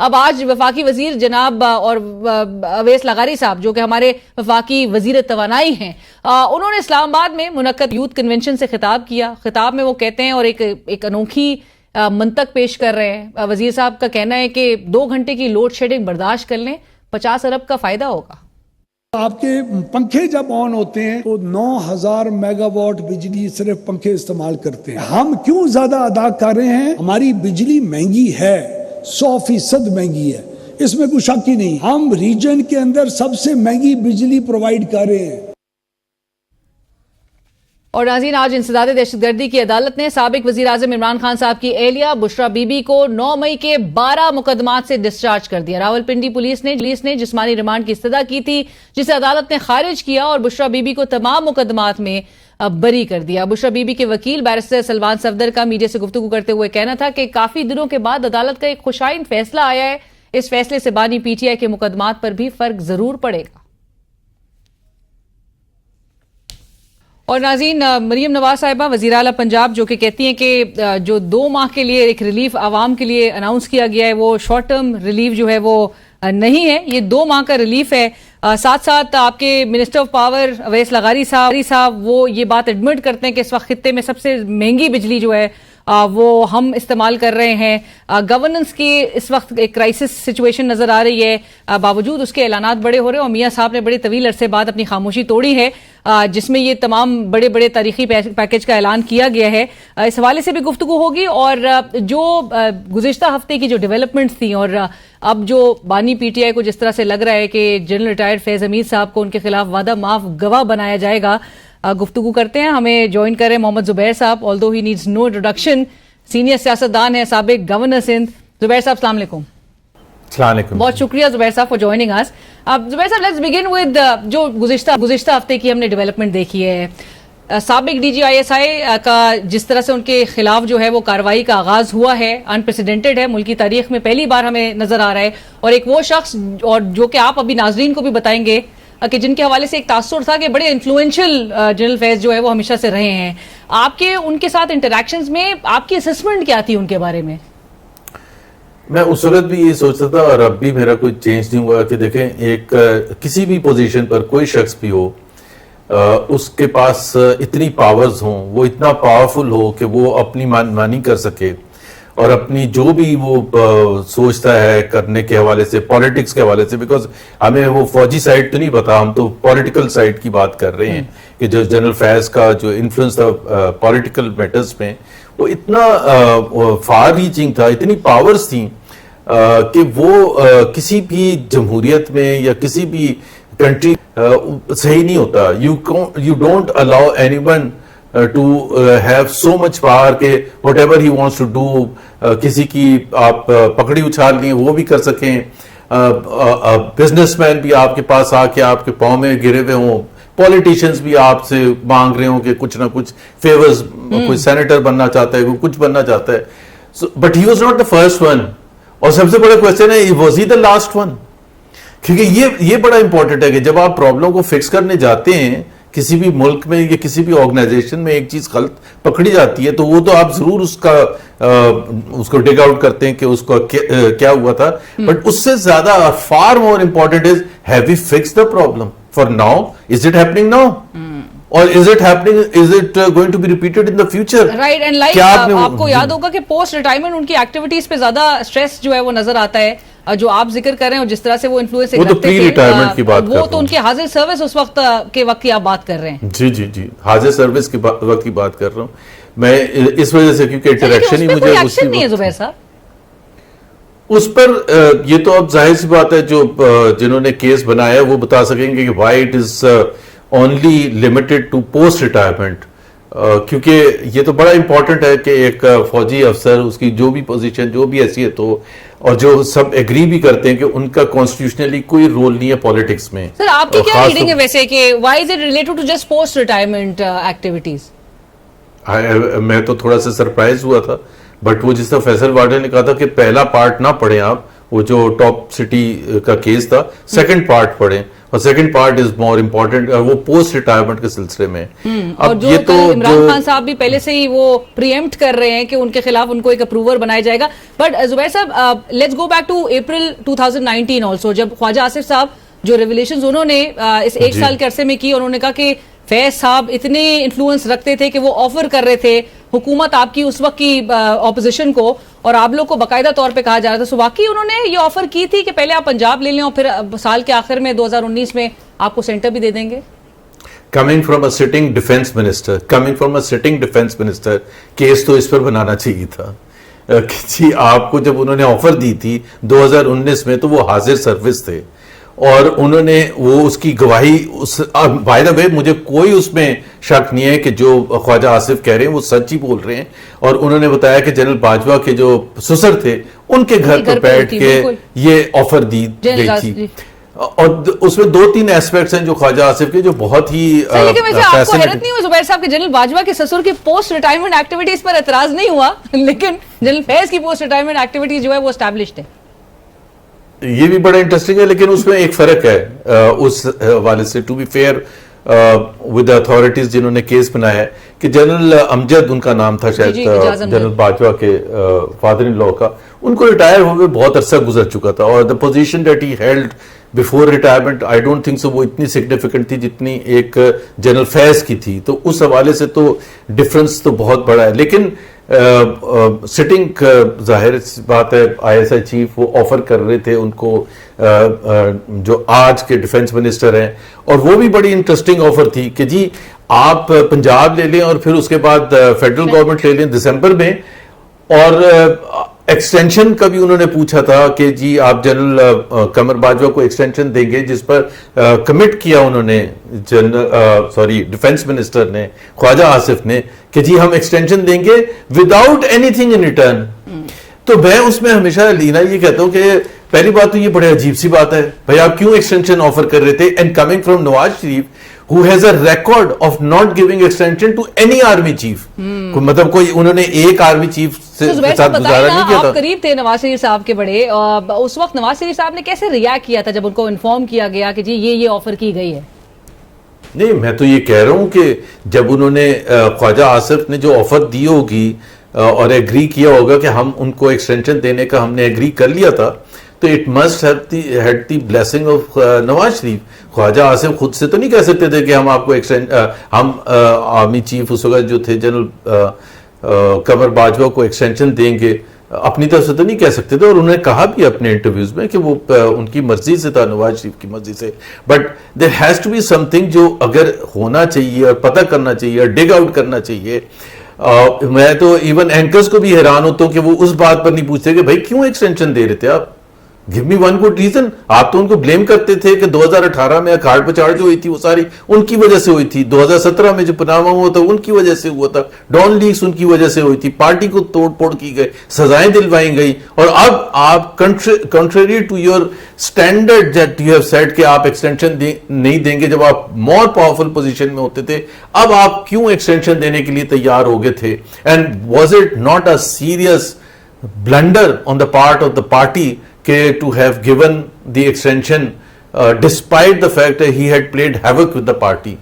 اب آج وفاقی وزیر جناب اور اویس لغاری صاحب جو کہ ہمارے وفاقی وزیر توانائی ہیں، انہوں نے اسلام آباد میں منعقد یوتھ کنونشن سے خطاب کیا. خطاب میں وہ کہتے ہیں اور ایک انوکھی منطق پیش کر رہے ہیں. وزیر صاحب کا کہنا ہے کہ 2 گھنٹے کی لوڈ شیڈنگ برداشت کر لیں، 50 ارب کا فائدہ ہوگا. آپ کے پنکھے جب آن ہوتے ہیں تو 9000 میگا واٹ بجلی صرف پنکھے استعمال کرتے ہیں. ہم کیوں زیادہ ادا کر رہے ہیں؟ ہماری بجلی مہنگی ہے، 100% مہنگی ہے، اس میں کوئی شک ہی نہیں. ہم ریجن کے اندر سب سے مہنگی بجلی پرووائڈ کر رہے ہیں. اور ناظرین، آج انسداد دہشت گردی کی عدالت نے سابق وزیر اعظم عمران خان صاحب کی اہلیہ بشرا بی بی کو 9 مئی کے 12 مقدمات سے ڈسچارج کر دیا. راولپنڈی پولیس نے جسمانی ریمانڈ کی استدعا کی تھی جسے عدالت نے خارج کیا اور بشرا بی بی کو تمام مقدمات میں بری کر دیا. بشرا بی بی کے وکیل بیرسٹر سلمان صفدر کا میڈیا سے گفتگو کرتے ہوئے کہنا تھا کہ کافی دنوں کے بعد عدالت کا ایک خوشائن فیصلہ آیا ہے. اس فیصلے سے بانی پی ٹی آئی کے مقدمات پر بھی فرق ضرور پڑے گا. اور ناظرین، مریم نواز صاحبہ وزیر اعلیٰ پنجاب جو کہ کہتی ہیں کہ جو 2 ماہ کے لیے ایک ریلیف عوام کے لیے اناؤنس کیا گیا ہے وہ شارٹ ٹرم ریلیف جو ہے وہ نہیں ہے، یہ 2 ماہ کا ریلیف ہے. ساتھ ساتھ آپ کے منسٹر آف پاور اویس لغاری صاحب وہ یہ بات ایڈمٹ کرتے ہیں کہ اس وقت خطے میں سب سے مہنگی بجلی جو ہے وہ ہم استعمال کر رہے ہیں. گورننس کی اس وقت ایک کرائسس سچویشن نظر آ رہی ہے، باوجود اس کے اعلانات بڑے ہو رہے ہیں اور میاں صاحب نے بڑے طویل عرصے بعد اپنی خاموشی توڑی ہے جس میں یہ تمام بڑے تاریخی پیکج کا اعلان کیا گیا ہے. اس حوالے سے بھی گفتگو ہوگی اور جو گزشتہ ہفتے کی جو ڈیولپمنٹس تھیں اور اب جو بانی پی ٹی آئی کو جس طرح سے لگ رہا ہے کہ جنرل ریٹائرڈ فیض حمید صاحب کو ان کے خلاف وعدہ معاف گواہ بنایا جائے گا. گفتگو کرتے ہیں، ہمیں جوائن کریں محمد زبیر صاحب، آلدو ہی نیڈز نو انٹروڈکشن، سینئر سیاستدان ہیں، سابق گورنر سندھ. زبیر صاحب السلام علیکم. السلام علیکم. بہت شکریہ زبیر صاحب فار جوائننگ اس. اب زبیر صاحب لیٹس بگن ود جو گزشتہ ہفتے کی ہم نے ڈیولپمنٹ دیکھی ہے. سابق D G I S I کا جس طرح سے ان کے خلاف جو ہے وہ کارروائی کا آغاز ہوا ہے، انپریسیڈنٹڈ ہے، ملکی تاریخ میں پہلی بار ہمیں نظر آ رہا ہے. اور ایک وہ شخص اور جو کہ آپ ابھی ناظرین کو بھی بتائیں گے کہ جن کے حوالے سے ایک تاثر تھا کہ بڑے انفلوئنشل جنرل فیض جو ہے وہ ہمیشہ سے رہے ہیں. آپ کے ان کے ساتھ انٹریکشنز میں آپ کی اسسمنٹ کیا تھی ان کے بارے میں؟ میں اس وقت بھی یہ سوچتا تھا اور اب بھی میرا کوئی چینج نہیں ہوا کہ دیکھیں ایک کسی بھی پوزیشن پر کوئی شخص بھی ہو اس کے پاس اتنی پاورز ہوں، وہ اتنا پاورفل ہو کہ وہ اپنی مانی کر سکے اور اپنی جو بھی وہ سوچتا ہے کرنے کے حوالے سے، پولیٹکس کے حوالے سے، بیکاز ہمیں وہ فوجی سائیڈ تو نہیں پتا، ہم تو پولیٹیکل سائیڈ کی بات کر رہے ہیں کہ جو جنرل فیض کا جو انفلوئنس تھا پولیٹیکل میٹرز میں وہ اتنا فار ریچنگ تھا، اتنی پاورز تھیں کہ وہ کسی بھی جمہوریت میں یا کسی بھی کنٹری صحیح نہیں ہوتا. You don't allow any one to have so much power کہ whatever he wants to do کسی کی آپ پکڑی اچھال لیں وہ بھی کر سکیں، بزنس مین بھی آپ کے پاس آ کے آپ کے پاؤں میں گرے ہوئے ہوں، پولیٹیشنز بھی آپ سے مانگ رہے ہوں کہ کچھ نہ کچھ فیورز، کوئی سینیٹر بننا چاہتا ہے، کوئی کچھ بننا چاہتا ہے. But he was not the first one. اور سب سے بڑا کوشچن ہے was he the last one? کیونکہ یہ بڑا امپورٹنٹ ہے کہ جب آپ پرابلم کو فکس کرنے جاتے ہیں کسی بھی ملک میں یا کسی بھی آرگنائزیشن میں ایک چیز غلط پکڑی جاتی ہے تو وہ تو آپ ضرور اس کو ڈگ آؤٹ کرتے ہیں کہ اس کو کیا ہوا تھا. بٹ اس سے زیادہ far more important is have we fix the problem for now? Is it happening now? اور is it going to be repeated in the future? Right, and like آپ کو یاد ہوگا کہ پوسٹ ریٹائرمنٹ ان کی ایکٹیویٹیز پہ زیادہ سٹریس جو ہے وہ نظر آتا ہے، جو آپ ذکر کر رہے ہیں اور جس طرح سے وہ انفلوئنس وہ تو ان کی حاضر سروس اس وقت کے وقت کی آپ بات کر رہے ہیں. جی حاضر سروس کے وقت کی بات کر رہا ہوں میں اس وجہ سے کیونکہ انٹریکشن ہی مجھے ایکشن نہیں ہے. زبیر صاحب اس پر یہ تو اب ظاہر سی بات ہے جو جنہوں نے کیس بنایا وہ بتا سکیں گے کہ why it is only limited to post retirement. کیونکہ یہ تو بڑا امپورٹنٹ ہے کہ ایک فوجی افسر اس کی جو بھی پوزیشن جو بھی حیثیت ہو اور جو سب ایگری بھی کرتے ہیں کہ ان کا کانسٹیٹیوشنلی کوئی رول نہیں ہے پالیٹکس میں. سر آپ کی کیا ریڈنگ ہے ویسے کہ why is it related to just post retirement activities؟ میں تو تھوڑا سا سرپرائز ہوا تھا بٹ وہ جس طرح فیصل واڈر نے کہا تھا کہ پہلا پارٹ نہ پڑھیں آپ، وہ جو ٹاپ سٹی کا کیس تھا، سیکنڈ پارٹ پڑھیں اور second part is more important وہ پوسٹ ریٹائرمنٹ کے سلسلے میں. اور جو عمران خان صاحب بھی پہلے سے ہی وہ پریمپٹ کر رہے ہیں کہ ان کے خلاف ان کو ایک اپروور بنایا جائے گا. بٹ زبیر صاحب let's go back to April 2019 also, جب خواجہ آصف صاحب جو ریولیشنز انہوں نے اس ایک سال کے عرصے میں کی, انہوں نے کہا کہ فیض صاحب اتنے انفلوئنس رکھتے تھے کہ وہ آفر کر رہے تھے حکومت آپ کی اس وقت کی اپوزیشن کو, اور آپ لوگ کو باقاعدہ طور پہ کہا جا رہا تھا. سو واقعی انہوں نے یہ آفر کی تھی کہ پہلے آپ پنجاب لے لیں اور پھر سال کے آخر میں 2019 میں آپ کو سینٹر بھی دے دیں گے. Coming from a sitting defence minister case تو اس پر بنانا چاہیے تھا کہ جی آپ کو جب انہوں نے آفر دی تھی 2019 میں تو وہ حاضر سروس تھے اور انہوں نے وہ اس کی گواہی بائی دا وے مجھے کوئی اس میں شک نہیں ہے کہ جو خواجہ آصف کہہ رہے ہیں وہ سچ ہی بول رہے ہیں. اور انہوں نے بتایا کہ جنرل باجوہ کے جو سسر تھے ان کے گھر پر بیٹھ کے یہ آفر دی گئی تھی. اور اس میں 2-3 ایسپیکٹس ہیں جو خواجہ آصف کے جو بہت ہی لیکن ویسے آپ کو حیرت نہیں ہوا زبیر صاحب کہ جنرل باجوہ کے سسر کی پوسٹ ریٹائرمنٹ ایکٹیویٹیز پر اعتراض نہیں ہوا, لیکن جنرل فیض کی پوسٹ ریٹائرمنٹ ایکٹیویٹیز جو ہے وہ اسٹیبلشڈ ہے. یہ بھی بڑا انٹرسٹنگ ہے, لیکن اس میں ایک فرق ہے اس حوالے سے. To be fair with authorities جنہوں نے کیس بنایا ہے کہ جنرل امجد ان کا نام تھا شاید, جنرل باجوہ کے فادر ان لا کا, ان کو ریٹائر ہوئے بہت عرصہ گزر چکا تھا اور the position that he held before retirement I don't think so وہ اتنی سگنیفیکنٹ تھی جتنی ایک جنرل فیض کی تھی. تو اس حوالے سے تو ڈفرنس تو بہت بڑا ہے. لیکن سٹنگ ظاہر بات ہے آئی ایس آئی چیف وہ آفر کر رہے تھے ان کو جو آج کے ڈیفنس منسٹر ہیں, اور وہ بھی بڑی انٹرسٹنگ آفر تھی کہ جی آپ پنجاب لے لیں اور پھر اس کے بعد فیڈرل گورنمنٹ لے لیں دسمبر میں. اور ایکسٹینشن کا بھی انہوں نے پوچھا تھا کہ جی آپ جنرل قمر باجوہ کو ایکسٹینشن دیں گے, جس پر کمٹ کیا انہوں نے ڈیفنس منسٹر نے خواجہ آصف نے کہ جی ہم ایکسٹینشن دیں گے without any thing in return. تو میں اس میں ہمیشہ لینا یہ کہتا ہوں کہ پہلی بات تو یہ بڑے عجیب سی بات ہے بھائی آپ کیوں ایکسٹینشن آفر کر رہے تھے, and coming from Nawaz Sharif who has a record of not giving extension to any army chief. مطلب کوئی انہوں نے ایک آرمی چیف سے ساتھ گزارا نہیں کیا تھا. آپ قریب تھے نواز شریف صاحب کے بڑے, اس وقت نواز شریف صاحب نے کیسے ریاکٹ کیا تھا جب ان کو انفارم کیا گیا کہ جی یہ آفر کی گئی ہے؟ نہیں میں تو یہ کہہ رہا ہوں کہ جب انہوں نے خواجہ آصف نے جو آفر دی ہوگی اور ایگری کیا ہوگا کہ ہم ان کو ایکسٹینشن دینے کا ہم نے ایگری کر لیا تھا, تو it must had the blessing of Nawaz Sharif. Khawaja Asif خود سے تو نہیں کہہ سکتے تھے کہ ہم آپ کو ہم آرمی چیف اس وقت جو تھے جنرل قمر باجوہ کو ایکسٹینشن دیں گے, اپنی طرف سے تو نہیں کہہ سکتے تھے. اور انہوں نے کہا بھی اپنے انٹرویوز میں کہ وہ ان کی مرضی سے تھا, نواز شریف کی مرضی سے. But there has to be something جو اگر ہونا چاہیے اور پتہ کرنا چاہیے اور ڈگ آؤٹ کرنا چاہیے. میں تو ایون اینکرز کو بھی حیران ہوتا ہوں کہ وہ اس بات پر نہیں پوچھتے کہ بھائی کیوں ایکسٹینشن دے رہے تھے آپ, گیو می ون گڈ ریزن. آپ تو ان کو بلیم کرتے تھے کہ 2018 میں اکھاڑ پچاڑ جو ہوئی تھی وہ ساری ان کی وجہ سے ہوئی تھی, 2017 میں جو پناما ہوا تھا ان کی وجہ سے ہوا تھا, ڈان لیکس ان کی وجہ سے ہوئی تھی, پارٹی کو توڑ پھوڑ کی گئی, سزائیں دلوائی گئی. اور اب آپ contrary to your standard that you have said کہ آپ ایکسٹینشن نہیں دیں گے جب آپ مور پاورفل پوزیشن میں ہوتے تھے, اب آپ کیوں ایکسٹینشن دینے کے لیے تیار ہو گئے تھے؟ And was it not a serious blunder on the part of the party to have given the extension despite the fact that he had played havoc with the party.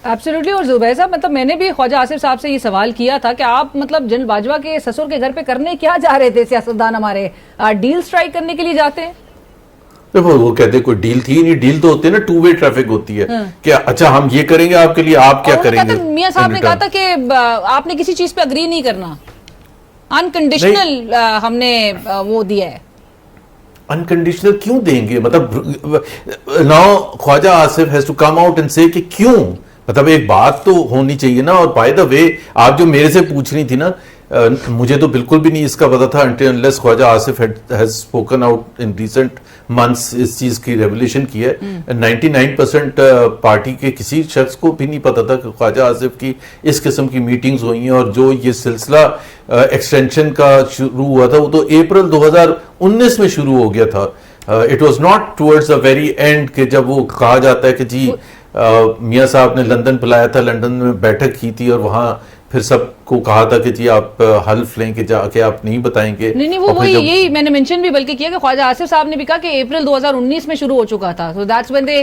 Absolutely. اور زبیر صاحب مطلب میں نے بھی خواجہ آصف صاحب سے یہ سوال کیا تھا کہ آپ مطلب جنرل باجوہ کے سسر کے گھر پہ کرنے کیا جا رہے تھے سیاستدان ہمارے, ڈیل سٹرائک کرنے کے لیے جاتے ہیں؟ وہ کہتے کوئی ڈیل تھی نہیں, ڈیل تو ہوتی ہے نا, ٹو وے ٹریفک ہوتی ہے کہ اچھا ہم یہ کریں گے آپ کے لیے, آپ کیا کریں گے. میاں صاحب نے کہا تھا کہ آپ نے کسی چیز پہ اگری نہیں کرنا, انکنڈیشنل ہم نے وہ دیا ہے. انکنڈیشنل کیوں دیں گے؟ مطلب now Khawaja Asif has to come out and say کہ کیوں, مطلب ایک بات تو ہونی چاہیے نا. اور بائی دا وے آپ جو میرے سے پوچھ رہی تھی نا, مجھے تو بالکل بھی نہیں اس کا پتا تھا until unless Khwaja Asif has spoken out in recent months اس چیز کی ریولیشن کی ہے. 99% پارٹی کے کسی شخص کو بھی نہیں پتا تھا کہ خواجہ آصف کی اس قسم کی میٹنگز ہوئی ہیں. اور جو یہ سلسلہ ایکسٹینشن کا شروع ہوا تھا وہ تو اپریل 2019 میں شروع ہو گیا تھا. It was not towards the very and کہ جب وہ کہا جاتا ہے کہ جی میاں صاحب نے لندن بلایا تھا, لندن میں بیٹھک کی تھی اور وہاں پھر سب کو کہا تھا کہ جی آپ حلف لیں کہ جا کے آپ نہیں بتائیں گے. نہیں وہ یہی میں نے منشن بھی بلکہ کیا کہ خواجہ آصف صاحب نے بھی کہا کہ اپریل 2019 میں شروع ہو چکا تھا. So that's when they